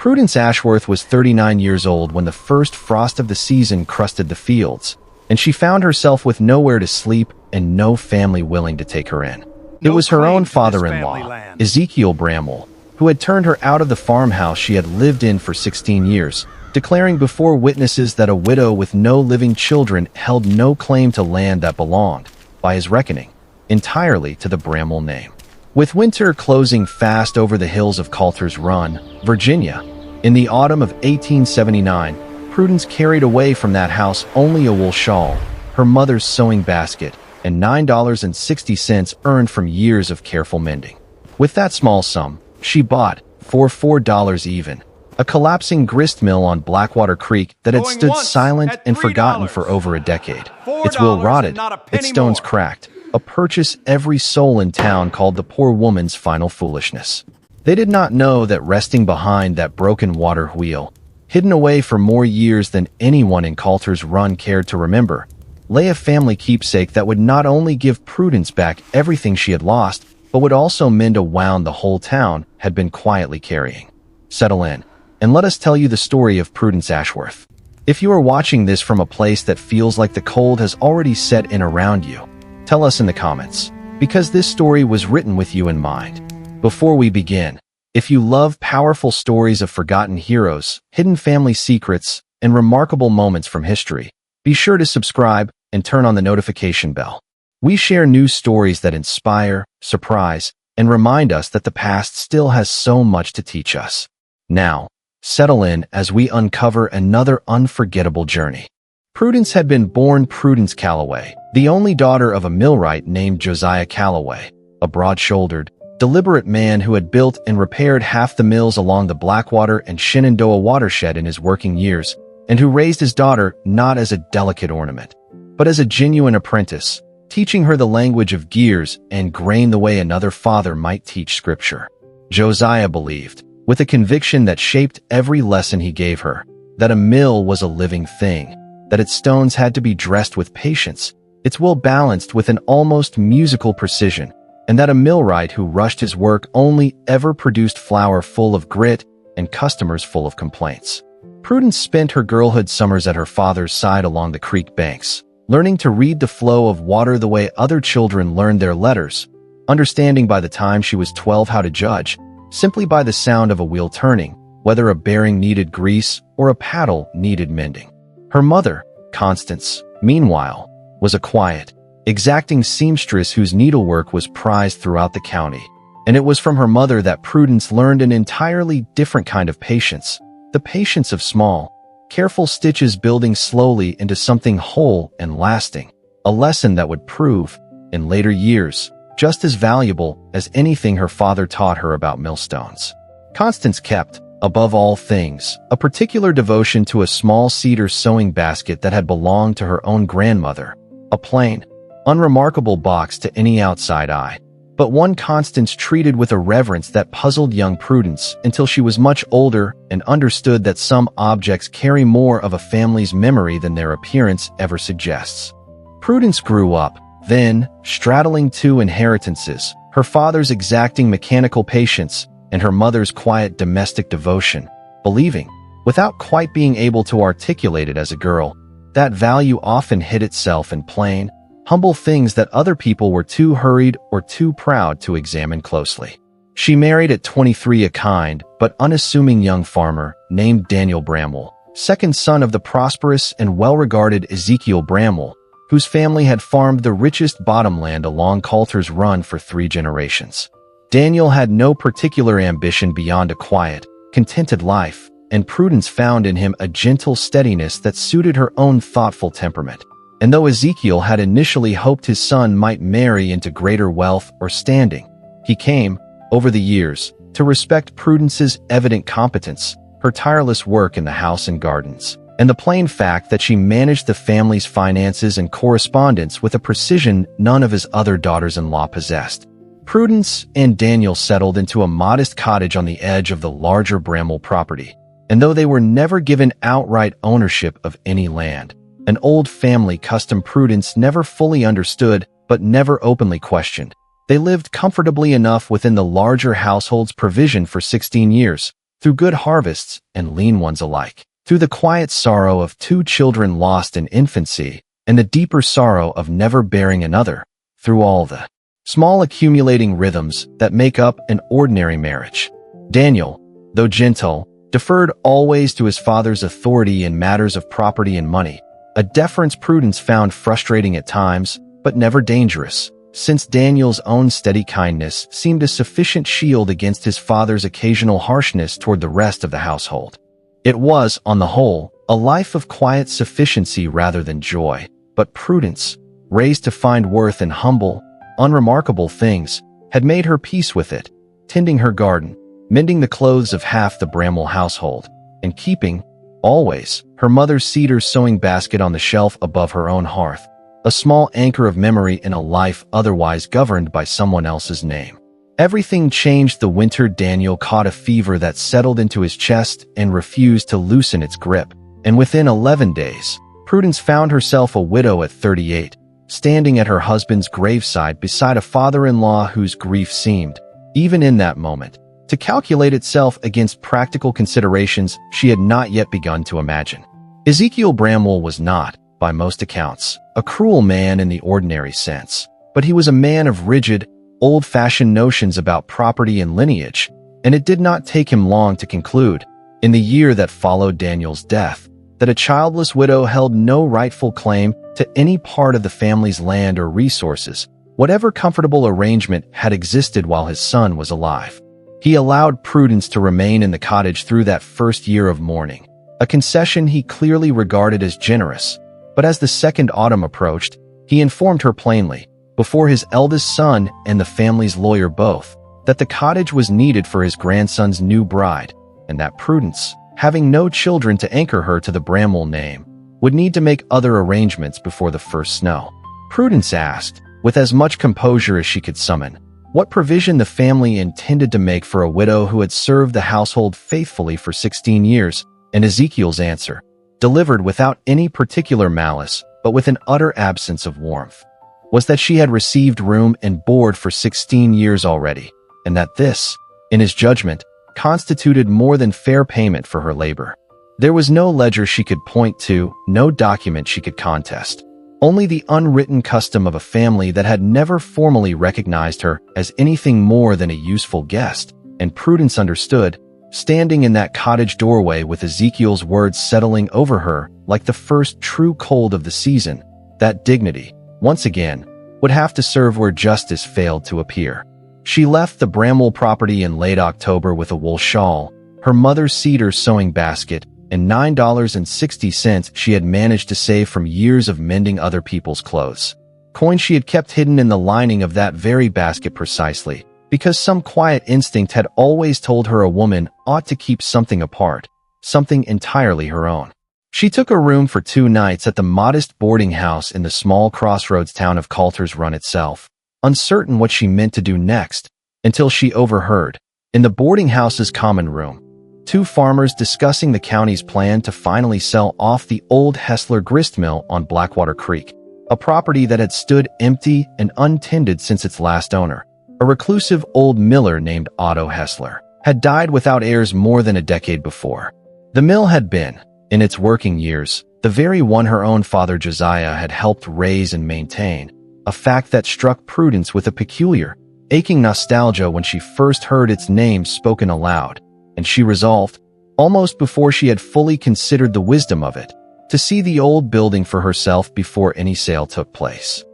Prudence Ashworth was 39 years old when the first frost of the season crusted the fields, and she found herself with nowhere to sleep and no family willing to take her in. It was her own father-in-law, Ezekiel Bramwell, who had turned her out of the farmhouse she had lived in for 16 years, declaring before witnesses that a widow with no living children held no claim to land that belonged, by his reckoning, entirely to the Bramwell name. With winter closing fast over the hills of Coulter's Run, Virginia, in the autumn of 1879, Prudence carried away from that house only a wool shawl, her mother's sewing basket, and $9.60 earned from years of careful mending. With that small sum, she bought, for $4 even, a collapsing grist mill on Blackwater Creek that had stood silent and forgotten for over a decade. Its wheel rotted, its stones cracked, a purchase every soul in town called the poor woman's final foolishness. They did not know that resting behind that broken water wheel, hidden away for more years than anyone in Coulter's Run cared to remember, lay a family keepsake that would not only give Prudence back everything she had lost, but would also mend a wound the whole town had been quietly carrying. Settle in, and let us tell you the story of Prudence Ashworth. If you are watching this from a place that feels like the cold has already set in around you, tell us in the comments, because this story was written with you in mind. Before we begin, if you love powerful stories of forgotten heroes, hidden family secrets, and remarkable moments from history, be sure to subscribe and turn on the notification bell. We share new stories that inspire, surprise, and remind us that the past still has so much to teach us. Now, settle in as we uncover another unforgettable journey. Prudence had been born Prudence Calloway, the only daughter of a millwright named Josiah Calloway, a broad-shouldered, deliberate man who had built and repaired half the mills along the Blackwater and Shenandoah watershed in his working years, and who raised his daughter not as a delicate ornament, but as a genuine apprentice, teaching her the language of gears and grain the way another father might teach scripture. Josiah believed, with a conviction that shaped every lesson he gave her, that a mill was a living thing, that its stones had to be dressed with patience, its will balanced with an almost musical precision, and that a millwright who rushed his work only ever produced flour full of grit and customers full of complaints. Prudence spent her girlhood summers at her father's side along the creek banks, learning to read the flow of water the way other children learned their letters, understanding by the time she was 12 how to judge, simply by the sound of a wheel turning, whether a bearing needed grease or a paddle needed mending. Her mother, Constance, meanwhile, was a quiet, exacting seamstress whose needlework was prized throughout the county, and it was from her mother that Prudence learned an entirely different kind of patience, the patience of small, careful stitches building slowly into something whole and lasting, a lesson that would prove, in later years, just as valuable as anything her father taught her about millstones. Constance kept, above all things, a particular devotion to a small cedar sewing basket that had belonged to her own grandmother, a plain, unremarkable box to any outside eye, but one Constance treated with a reverence that puzzled young Prudence until she was much older and understood that some objects carry more of a family's memory than their appearance ever suggests. Prudence grew up, then, straddling two inheritances, her father's exacting mechanical patience and her mother's quiet domestic devotion, believing, without quite being able to articulate it as a girl, that value often hid itself in plain, humble things that other people were too hurried or too proud to examine closely. She married at 23 a kind but unassuming young farmer named Daniel Bramwell, second son of the prosperous and well-regarded Ezekiel Bramwell, whose family had farmed the richest bottomland along Coulter's Run for 3 generations. Daniel had no particular ambition beyond a quiet, contented life, and Prudence found in him a gentle steadiness that suited her own thoughtful temperament. And though Ezekiel had initially hoped his son might marry into greater wealth or standing, he came, over the years, to respect Prudence's evident competence, her tireless work in the house and gardens, and the plain fact that she managed the family's finances and correspondence with a precision none of his other daughters-in-law possessed. Prudence and Daniel settled into a modest cottage on the edge of the larger Bramwell property, and though they were never given outright ownership of any land, an old family custom Prudence never fully understood but never openly questioned, they lived comfortably enough within the larger household's provision for 16 years, through good harvests and lean ones alike, through the quiet sorrow of 2 children lost in infancy and the deeper sorrow of never bearing another, through all the small accumulating rhythms that make up an ordinary marriage. Daniel, though gentle, deferred always to his father's authority in matters of property and money, a deference Prudence found frustrating at times, but never dangerous, since Daniel's own steady kindness seemed a sufficient shield against his father's occasional harshness toward the rest of the household. It was, on the whole, a life of quiet sufficiency rather than joy, but Prudence, raised to find worth in humble, unremarkable things, had made her peace with it, tending her garden, mending the clothes of half the Bramwell household, and keeping, always, her mother's cedar sewing basket on the shelf above her own hearth, a small anchor of memory in a life otherwise governed by someone else's name. Everything changed the winter Daniel caught a fever that settled into his chest and refused to loosen its grip, and within 11 days, Prudence found herself a widow at 38, standing at her husband's graveside beside a father-in-law whose grief seemed, even in that moment, to calculate itself against practical considerations she had not yet begun to imagine. Ezekiel Bramwell was not, by most accounts, a cruel man in the ordinary sense, but he was a man of rigid, old-fashioned notions about property and lineage, and it did not take him long to conclude, in the year that followed Daniel's death, that a childless widow held no rightful claim to any part of the family's land or resources, whatever comfortable arrangement had existed while his son was alive. He allowed Prudence to remain in the cottage through that first year of mourning, a concession he clearly regarded as generous, but as the second autumn approached, he informed her plainly, before his eldest son and the family's lawyer both, that the cottage was needed for his grandson's new bride, and that Prudence, having no children to anchor her to the Bramwell name, would need to make other arrangements before the first snow. Prudence asked, with as much composure as she could summon, what provision the family intended to make for a widow who had served the household faithfully for 16 years, and Ezekiel's answer, delivered without any particular malice, but with an utter absence of warmth, was that she had received room and board for 16 years already, and that this, in his judgment, constituted more than fair payment for her labor. There was no ledger she could point to, no document she could contest, only the unwritten custom of a family that had never formally recognized her as anything more than a useful guest, and Prudence understood, standing in that cottage doorway with Ezekiel's words settling over her like the first true cold of the season, that dignity, once again, would have to serve where justice failed to appear. She left the Bramwell property in late October with a wool shawl, her mother's cedar sewing basket, and $9.60 she had managed to save from years of mending other people's clothes. Coins she had kept hidden in the lining of that very basket precisely, because some quiet instinct had always told her a woman ought to keep something apart, something entirely her own. She took a room for 2 nights at the modest boarding house in the small crossroads town of Coulter's Run itself, uncertain what she meant to do next, until she overheard, in the boarding house's common room, 2 farmers discussing the county's plan to finally sell off the old Hessler grist mill on Blackwater Creek, a property that had stood empty and untended since its last owner, a reclusive old miller named Otto Hessler, had died without heirs more than a decade before. The mill had been, in its working years, the very one her own father Josiah had helped raise and maintain, a fact that struck Prudence with a peculiar, aching nostalgia when she first heard its name spoken aloud, and she resolved, almost before she had fully considered the wisdom of it, to see the old building for herself before any sale took place.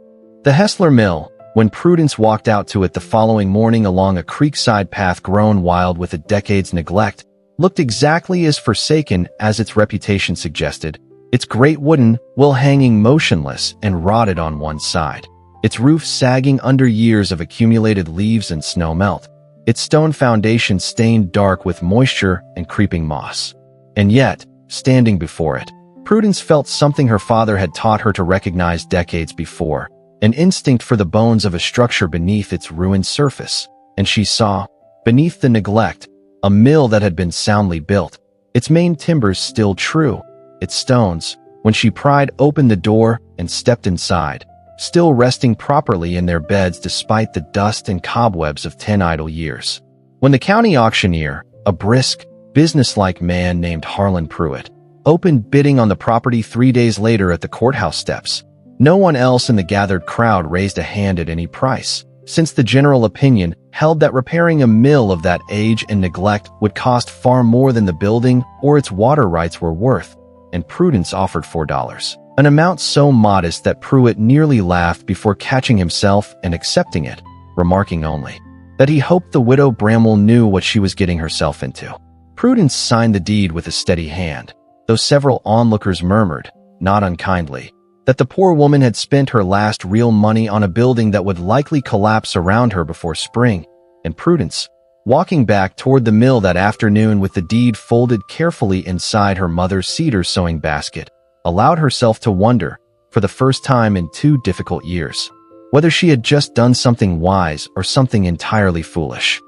The Hessler Mill, when Prudence walked out to it the following morning along a creekside path grown wild with a decade's neglect, looked exactly as forsaken as its reputation suggested, its great wooden will hanging motionless and rotted on one side, its roof sagging under years of accumulated leaves and snow melt, its stone foundation stained dark with moisture and creeping moss. And yet, standing before it, Prudence felt something her father had taught her to recognize decades before, an instinct for the bones of a structure beneath its ruined surface, and she saw, beneath the neglect, a mill that had been soundly built, its main timbers still true, its stones, when she pried open the door and stepped inside, still resting properly in their beds despite the dust and cobwebs of 10 idle years. When the county auctioneer, a brisk, businesslike man named Harlan Pruitt, opened bidding on the property 3 days later at the courthouse steps. No one else in the gathered crowd raised a hand at any price, since the general opinion held that repairing a mill of that age and neglect would cost far more than the building or its water rights were worth, and Prudence offered $4, an amount so modest that Pruitt nearly laughed before catching himself and accepting it, remarking only that he hoped the widow Bramwell knew what she was getting herself into. Prudence signed the deed with a steady hand, though several onlookers murmured, not unkindly, that the poor woman had spent her last real money on a building that would likely collapse around her before spring, and Prudence, walking back toward the mill that afternoon with the deed folded carefully inside her mother's cedar sewing basket, allowed herself to wonder, for the first time in 2 difficult years, whether she had just done something wise or something entirely foolish.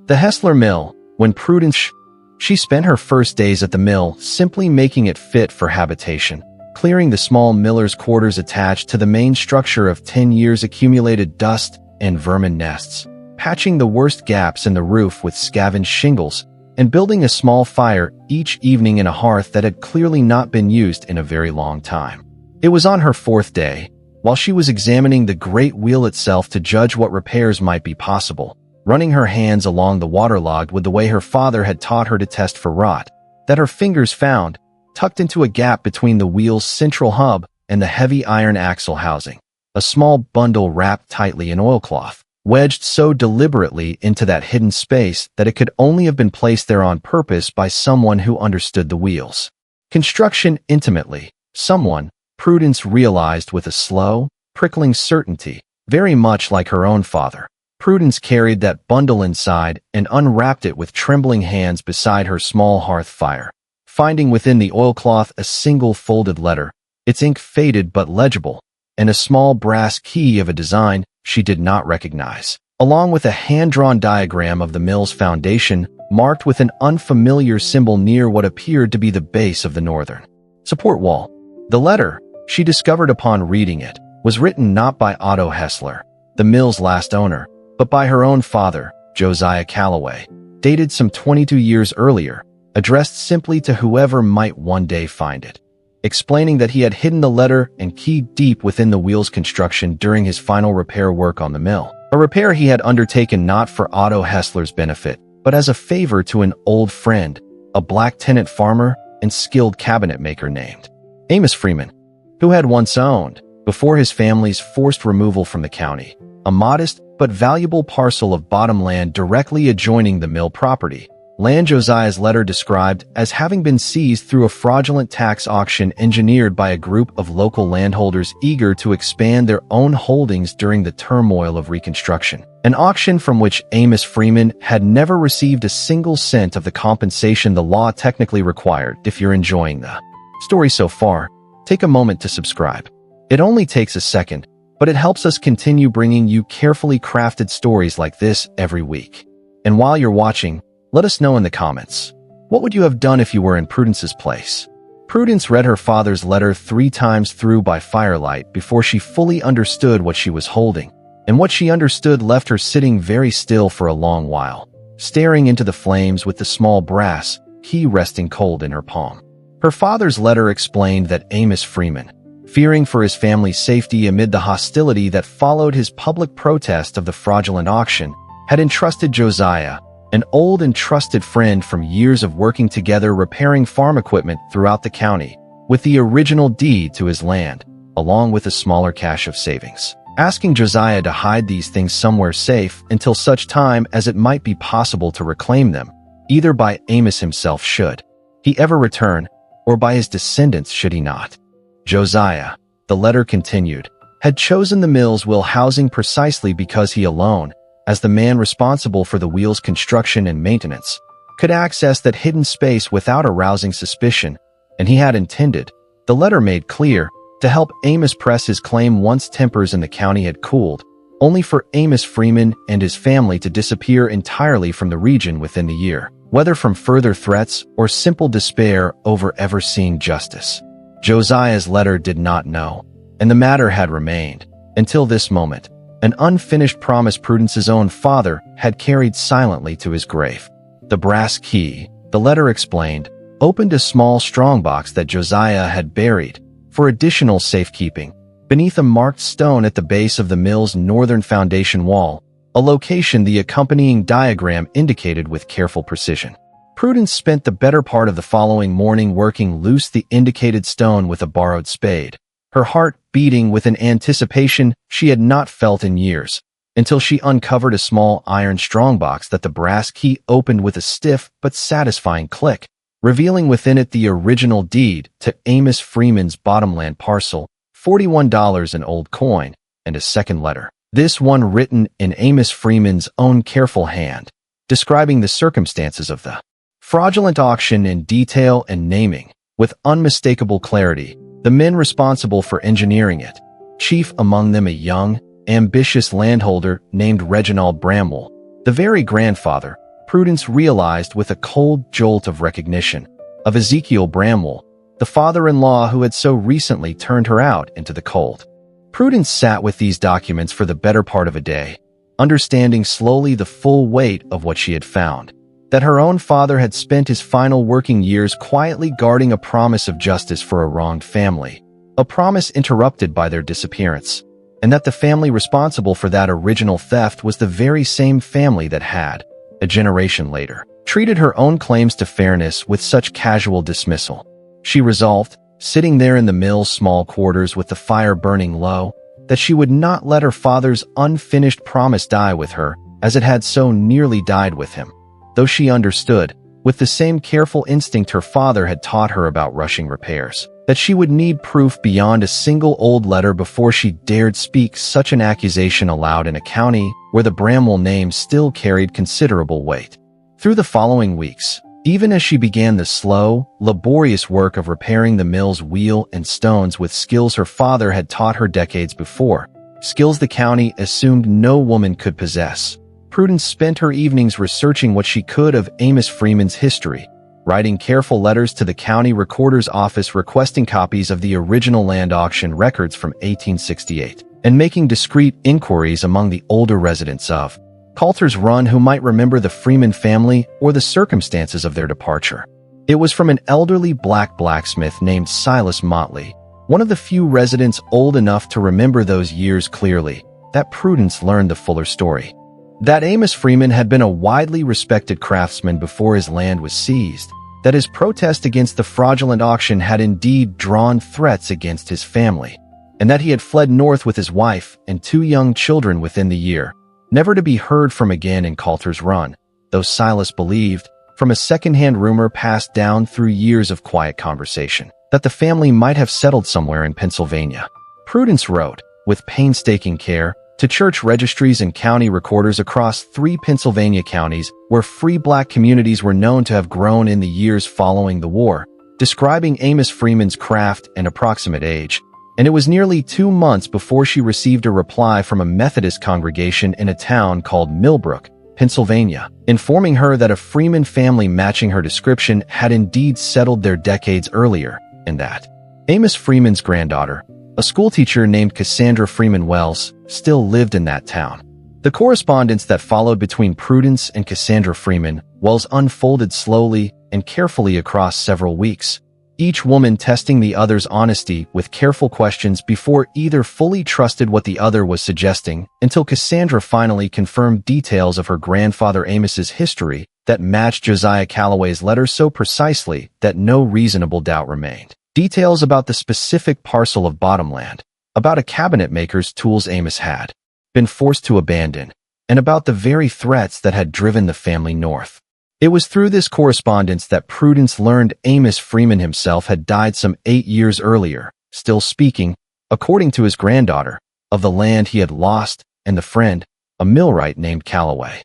The Hessler Mill, when Prudence she spent her first days at the mill simply making it fit for habitation, clearing the small miller's quarters attached to the main structure of 10 years accumulated dust and vermin nests, patching the worst gaps in the roof with scavenged shingles, and building a small fire each evening in a hearth that had clearly not been used in a very long time. It was on her 4th day, while she was examining the great wheel itself to judge what repairs might be possible, running her hands along the waterlogged with the way her father had taught her to test for rot, that her fingers found, tucked into a gap between the wheel's central hub and the heavy iron axle housing, a small bundle wrapped tightly in oilcloth, wedged so deliberately into that hidden space that it could only have been placed there on purpose by someone who understood the wheel's construction intimately, someone, Prudence realized with a slow, prickling certainty, very much like her own father. Prudence carried that bundle inside and unwrapped it with trembling hands beside her small hearth fire, finding within the oilcloth a single folded letter, its ink faded but legible, and a small brass key of a design she did not recognize, along with a hand-drawn diagram of the mill's foundation marked with an unfamiliar symbol near what appeared to be the base of the northern support wall. The letter, she discovered upon reading it, was written not by Otto Hessler, the mill's last owner, but by her own father, Josiah Calloway, dated some 22 years earlier, addressed simply to whoever might one day find it, explaining that he had hidden the letter and key deep within the wheel's construction during his final repair work on the mill, a repair he had undertaken not for Otto Hessler's benefit, but as a favor to an old friend, a black tenant farmer and skilled cabinet maker named Amos Freeman, who had once owned, before his family's forced removal from the county, a modest but valuable parcel of bottom land directly adjoining the mill property, land Josiah's letter described as having been seized through a fraudulent tax auction engineered by a group of local landholders eager to expand their own holdings during the turmoil of Reconstruction, an auction from which Amos Freeman had never received a single cent of the compensation the law technically required. If you're enjoying the story so far, take a moment to subscribe. It only takes a second, but it helps us continue bringing you carefully crafted stories like this every week. And while you're watching, let us know in the comments, what would you have done if you were in Prudence's place? Prudence read her father's letter 3 times through by firelight before she fully understood what she was holding, and what she understood left her sitting very still for a long while, staring into the flames with the small brass key resting cold in her palm. Her father's letter explained that Amos Freeman, fearing for his family's safety amid the hostility that followed his public protest of the fraudulent auction, had entrusted Josiah, an old and trusted friend from years of working together repairing farm equipment throughout the county, with the original deed to his land, along with a smaller cache of savings, asking Josiah to hide these things somewhere safe until such time as it might be possible to reclaim them, either by Amos himself should he ever return, or by his descendants should he not. Josiah, the letter continued, had chosen the mill's wheel housing precisely because he alone, as the man responsible for the wheel's construction and maintenance, could access that hidden space without arousing suspicion, and he had intended, the letter made clear, to help Amos press his claim once tempers in the county had cooled, only for Amos Freeman and his family to disappear entirely from the region within the year, whether from further threats or simple despair over ever seeing justice. Josiah's letter did not know, and the matter had remained, until this moment, an unfinished promise Prudence's own father had carried silently to his grave. The brass key, the The letter explained, opened a small strongbox that Josiah had buried for additional safekeeping beneath a marked stone at the base of the mill's northern foundation wall, a location the accompanying diagram indicated with careful precision. Prudence spent the better part of the following morning working loose the indicated stone with a borrowed spade, her heart beating with an anticipation she had not felt in years, until she uncovered a small iron strongbox that the brass key opened with a stiff but satisfying click, revealing within it the original deed to Amos Freeman's bottomland parcel, $41 in old coin, and a second letter, this one written in Amos Freeman's own careful hand, describing the circumstances of the fraudulent auction in detail and naming, with unmistakable clarity, the men responsible for engineering it, chief among them a young, ambitious landholder named Reginald Bramwell, the very grandfather, Prudence realized with a cold jolt of recognition, of Ezekiel Bramwell, the father-in-law who had so recently turned her out into the cold. Prudence sat with these documents for the better part of a day, understanding slowly the full weight of what she had found, that her own father had spent his final working years quietly guarding a promise of justice for a wronged family, a promise interrupted by their disappearance, and that the family responsible for that original theft was the very same family that had, a generation later, treated her own claims to fairness with such casual dismissal. She resolved, sitting there in the mill's small quarters with the fire burning low, that she would not let her father's unfinished promise die with her as it had so nearly died with him, though she understood, with the same careful instinct her father had taught her about rushing repairs, that she would need proof beyond a single old letter before she dared speak such an accusation aloud in a county where the Bramwell name still carried considerable weight. Through the following weeks, even as she began the slow, laborious work of repairing the mill's wheel and stones with skills her father had taught her decades before, skills the county assumed no woman could possess, Prudence spent her evenings researching what she could of Amos Freeman's history, writing careful letters to the county recorder's office requesting copies of the original land auction records from 1868, and making discreet inquiries among the older residents of Coulter's Run who might remember the Freeman family or the circumstances of their departure. It was from an elderly black blacksmith named Silas Motley, one of the few residents old enough to remember those years clearly, that Prudence learned the fuller story. That Amos Freeman had been a widely respected craftsman before his land was seized, that his protest against the fraudulent auction had indeed drawn threats against his family, and that he had fled north with his wife and 2 young children within the year, never to be heard from again in Coulter's Run, though Silas believed, from a second-hand rumor passed down through years of quiet conversation, that the family might have settled somewhere in Pennsylvania. Prudence wrote, with painstaking care, to church registries and county recorders across 3 Pennsylvania counties where free black communities were known to have grown in the years following the war, describing Amos Freeman's craft and approximate age, and it was nearly 2 months before she received a reply from a Methodist congregation in a town called Millbrook, Pennsylvania, informing her that a Freeman family matching her description had indeed settled there decades earlier, and that Amos Freeman's granddaughter, a schoolteacher named Cassandra Freeman Wells, still lived in that town. The correspondence that followed between Prudence and Cassandra Freeman Wells unfolded slowly and carefully across several weeks, each woman testing the other's honesty with careful questions before either fully trusted what the other was suggesting, until Cassandra finally confirmed details of her grandfather Amos's history that matched Josiah Calloway's letter so precisely that no reasonable doubt remained. Details about the specific parcel of bottomland, about a cabinet maker's tools Amos had been forced to abandon, and about the very threats that had driven the family north. It was through this correspondence that Prudence learned Amos Freeman himself had died some 8 years earlier, still speaking, according to his granddaughter, of the land he had lost and the friend, a millwright named Calloway,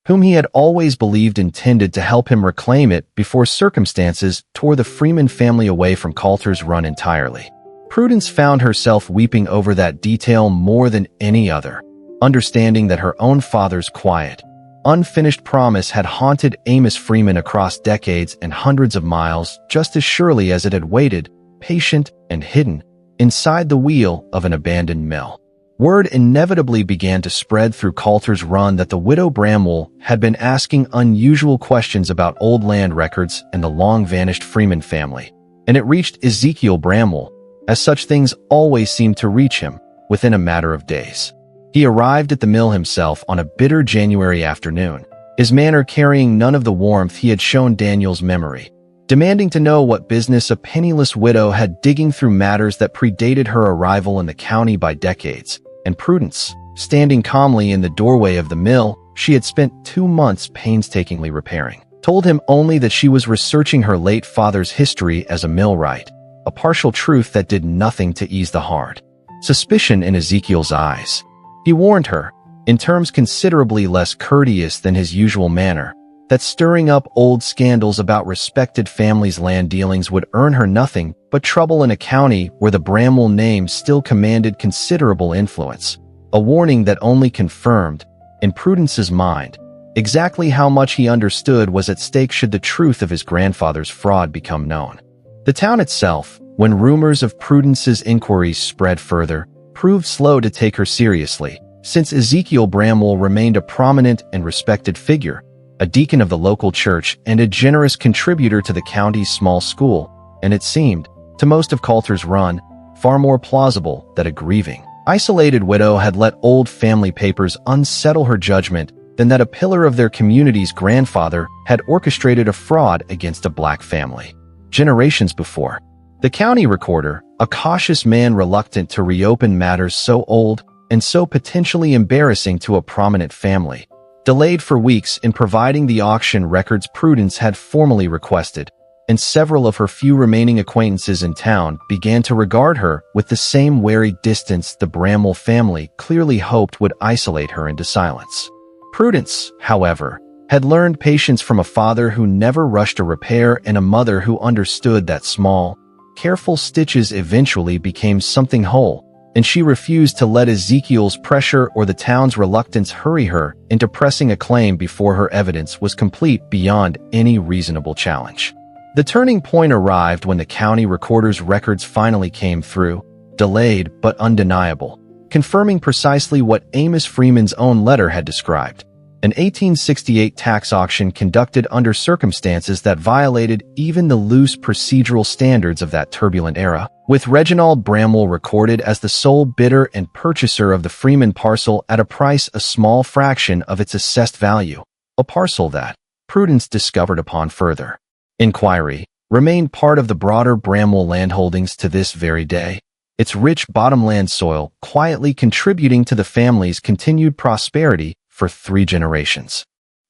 whom he had always believed intended to help him reclaim it before circumstances tore the Freeman family away from Coulter's Run entirely. Prudence found herself weeping over that detail more than any other, understanding that her own father's quiet, unfinished promise had haunted Amos Freeman across decades and hundreds of miles just as surely as it had waited, patient and hidden, inside the wheel of an abandoned mill. Word inevitably began to spread through Coulter's Run that the widow Bramwell had been asking unusual questions about old land records and the long-vanished Freeman family, and it reached Ezekiel Bramwell, as such things always seemed to reach him, within a matter of days. He arrived at the mill himself on a bitter January afternoon, his manner carrying none of the warmth he had shown Daniel's memory, demanding to know what business a penniless widow had digging through matters that predated her arrival in the county by decades. And Prudence, standing calmly in the doorway of the mill she had spent 2 months painstakingly repairing, told him only that she was researching her late father's history as a millwright, a partial truth that did nothing to ease the hard suspicion in Ezekiel's eyes. He warned her, in terms considerably less courteous than his usual manner, that stirring up old scandals about respected families' land dealings would earn her nothing but trouble in a county where the Bramwell name still commanded considerable influence, a warning that only confirmed, in Prudence's mind, exactly how much he understood was at stake should the truth of his grandfather's fraud become known. The town itself, when rumors of Prudence's inquiries spread further, proved slow to take her seriously, since Ezekiel Bramwell remained a prominent and respected figure, a deacon of the local church and a generous contributor to the county's small school, and it seemed, to most of Coulter's Run, far more plausible that a grieving, isolated widow had let old family papers unsettle her judgment than that a pillar of their community's grandfather had orchestrated a fraud against a black family. Generations before, the county recorder, a cautious man reluctant to reopen matters so old and so potentially embarrassing to a prominent family, delayed for weeks in providing the auction records Prudence had formally requested, and several of her few remaining acquaintances in town began to regard her with the same wary distance the Bramwell family clearly hoped would isolate her into silence. Prudence, however, had learned patience from a father who never rushed a repair and a mother who understood that small, careful stitches eventually became something whole, and she refused to let Ezekiel's pressure or the town's reluctance hurry her into pressing a claim before her evidence was complete beyond any reasonable challenge. The turning point arrived when the county recorder's records finally came through, delayed but undeniable, confirming precisely what Amos Freeman's own letter had described: an 1868 tax auction conducted under circumstances that violated even the loose procedural standards of that turbulent era, with Reginald Bramwell recorded as the sole bidder and purchaser of the Freeman parcel at a price a small fraction of its assessed value, a parcel that, Prudence discovered upon further inquiry, remained part of the broader Bramwell landholdings to this very day, its rich bottomland soil quietly contributing to the family's continued prosperity for 3 generations.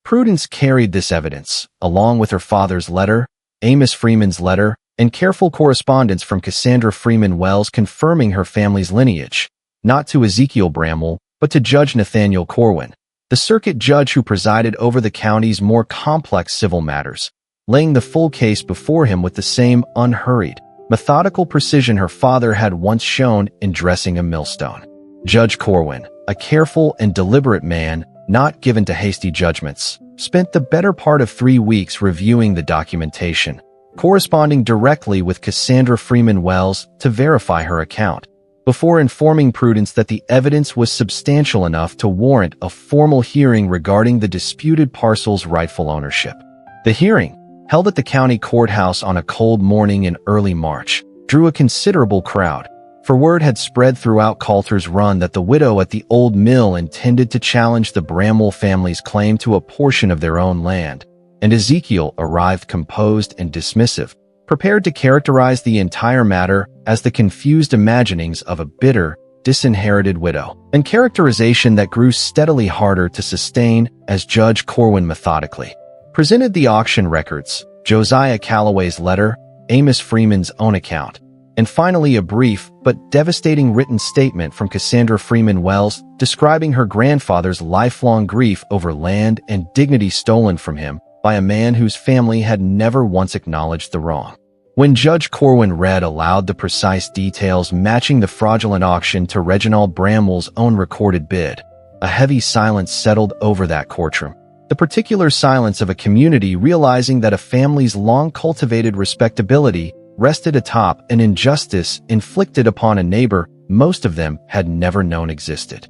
Prudence carried this evidence, along with her father's letter, Amos Freeman's letter, and careful correspondence from Cassandra Freeman Wells confirming her family's lineage, not to Ezekiel Bramwell, but to Judge Nathaniel Corwin, the circuit judge who presided over the county's more complex civil matters, laying the full case before him with the same unhurried, methodical precision her father had once shown in dressing a millstone. Judge Corwin, a careful and deliberate man, not given to hasty judgments, spent the better part of 3 weeks reviewing the documentation, corresponding directly with Cassandra Freeman Wells to verify her account, before informing Prudence that the evidence was substantial enough to warrant a formal hearing regarding the disputed parcel's rightful ownership. The hearing, held at the county courthouse on a cold morning in early March, drew a considerable crowd, for word had spread throughout Coulter's Run that the widow at the old mill intended to challenge the Bramwell family's claim to a portion of their own land, and Ezekiel arrived composed and dismissive, prepared to characterize the entire matter as the confused imaginings of a bitter, disinherited widow, and characterization that grew steadily harder to sustain as Judge Corwin methodically presented the auction records, Josiah Calloway's letter, Amos Freeman's own account, and finally a brief but devastating written statement from Cassandra Freeman Wells describing her grandfather's lifelong grief over land and dignity stolen from him by a man whose family had never once acknowledged the wrong. When Judge Corwin read aloud the precise details matching the fraudulent auction to Reginald Bramwell's own recorded bid, a heavy silence settled over that courtroom. The particular silence of a community realizing that a family's long-cultivated respectability rested atop an injustice inflicted upon a neighbor most of them had never known existed.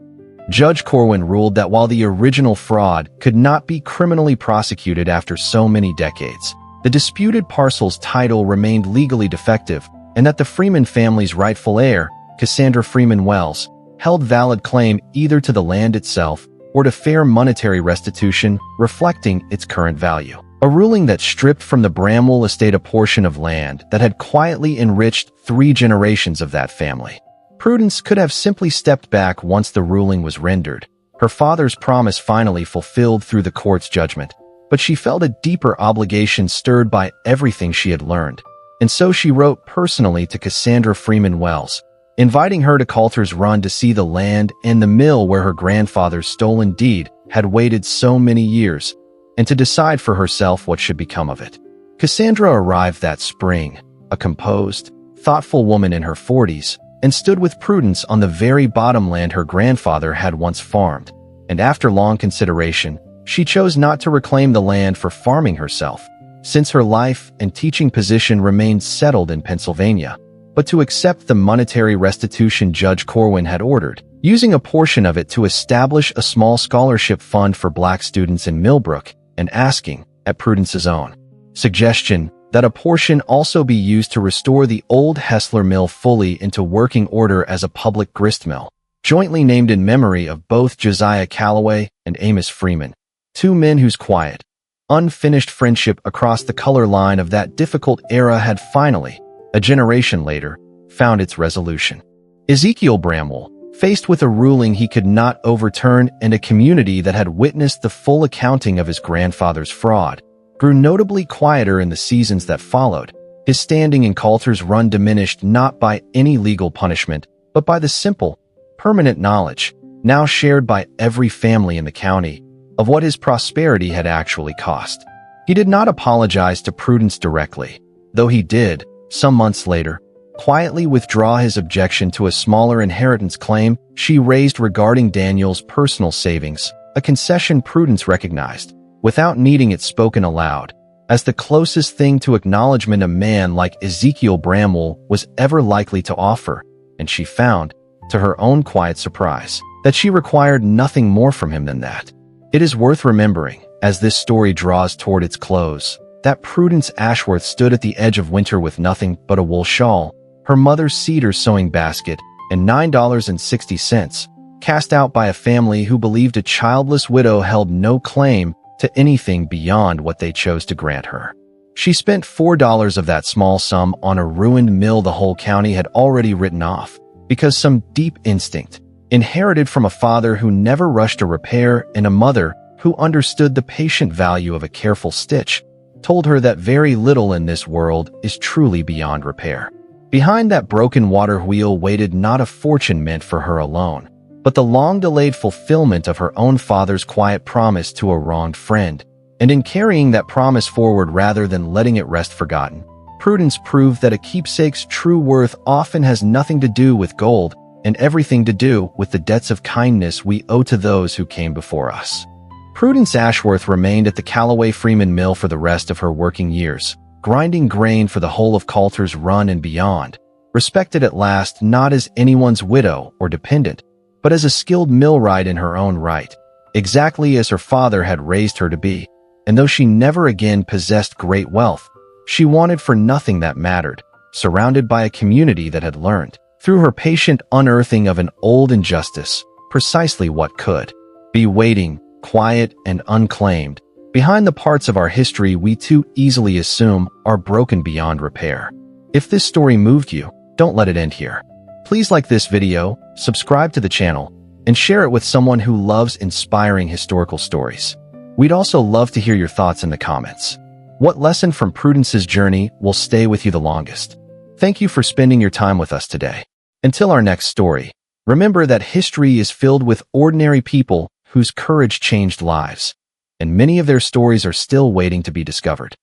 Judge Corwin ruled that while the original fraud could not be criminally prosecuted after so many decades, the disputed parcel's title remained legally defective, and that the Freeman family's rightful heir, Cassandra Freeman Wells, held valid claim either to the land itself or to fair monetary restitution reflecting its current value. A ruling that stripped from the Bramwell estate a portion of land that had quietly enriched 3 generations of that family. Prudence could have simply stepped back once the ruling was rendered, her father's promise finally fulfilled through the court's judgment, but she felt a deeper obligation stirred by everything she had learned, and so she wrote personally to Cassandra Freeman Wells, inviting her to Coulter's Run to see the land and the mill where her grandfather's stolen deed had waited so many years, and to decide for herself what should become of it. Cassandra arrived that spring, a composed, thoughtful woman in her 40s, and stood with Prudence on the very bottomland her grandfather had once farmed, and after long consideration, she chose not to reclaim the land for farming herself, since her life and teaching position remained settled in Pennsylvania, but to accept the monetary restitution Judge Corwin had ordered, using a portion of it to establish a small scholarship fund for black students in Millbrook, and asking, at Prudence's own suggestion, that a portion also be used to restore the old Hessler Mill fully into working order as a public grist mill, jointly named in memory of both Josiah Calloway and Amos Freeman, 2 men whose quiet, unfinished friendship across the color line of that difficult era had finally, a generation later, found its resolution. Ezekiel Bramwell, faced with a ruling he could not overturn and a community that had witnessed the full accounting of his grandfather's fraud, grew notably quieter in the seasons that followed. His standing in Coulter's Run diminished not by any legal punishment, but by the simple, permanent knowledge, now shared by every family in the county, of what his prosperity had actually cost. He did not apologize to Prudence directly, though he did, some months later, quietly withdraw his objection to a smaller inheritance claim she raised regarding Daniel's personal savings, a concession Prudence recognized, without needing it spoken aloud, as the closest thing to acknowledgement a man like Ezekiel Bramwell was ever likely to offer, and she found, to her own quiet surprise, that she required nothing more from him than that. It is worth remembering, as this story draws toward its close, that Prudence Ashworth stood at the edge of winter with nothing but a wool shawl, her mother's cedar sewing basket, and $9.60, cast out by a family who believed a childless widow held no claim to anything beyond what they chose to grant her. She spent $4 of that small sum on a ruined mill the whole county had already written off, because some deep instinct, inherited from a father who never rushed a repair and a mother who understood the patient value of a careful stitch, told her that very little in this world is truly beyond repair. Behind that broken water wheel waited not a fortune meant for her alone, but the long-delayed fulfillment of her own father's quiet promise to a wronged friend, and in carrying that promise forward rather than letting it rest forgotten, Prudence proved that a keepsake's true worth often has nothing to do with gold and everything to do with the debts of kindness we owe to those who came before us. Prudence Ashworth remained at the Calloway Freeman Mill for the rest of her working years, grinding grain for the whole of Coulter's Run and beyond, respected at last not as anyone's widow or dependent, but as a skilled millwright in her own right, exactly as her father had raised her to be, and though she never again possessed great wealth, she wanted for nothing that mattered, surrounded by a community that had learned, through her patient unearthing of an old injustice, precisely what could be waiting, quiet and unclaimed, behind the parts of our history we too easily assume are broken beyond repair. If this story moved you, don't let it end here. Please like this video, subscribe to the channel, and share it with someone who loves inspiring historical stories. We'd also love to hear your thoughts in the comments. What lesson from Prudence's journey will stay with you the longest? Thank you for spending your time with us today. Until our next story, remember that history is filled with ordinary people whose courage changed lives, and many of their stories are still waiting to be discovered.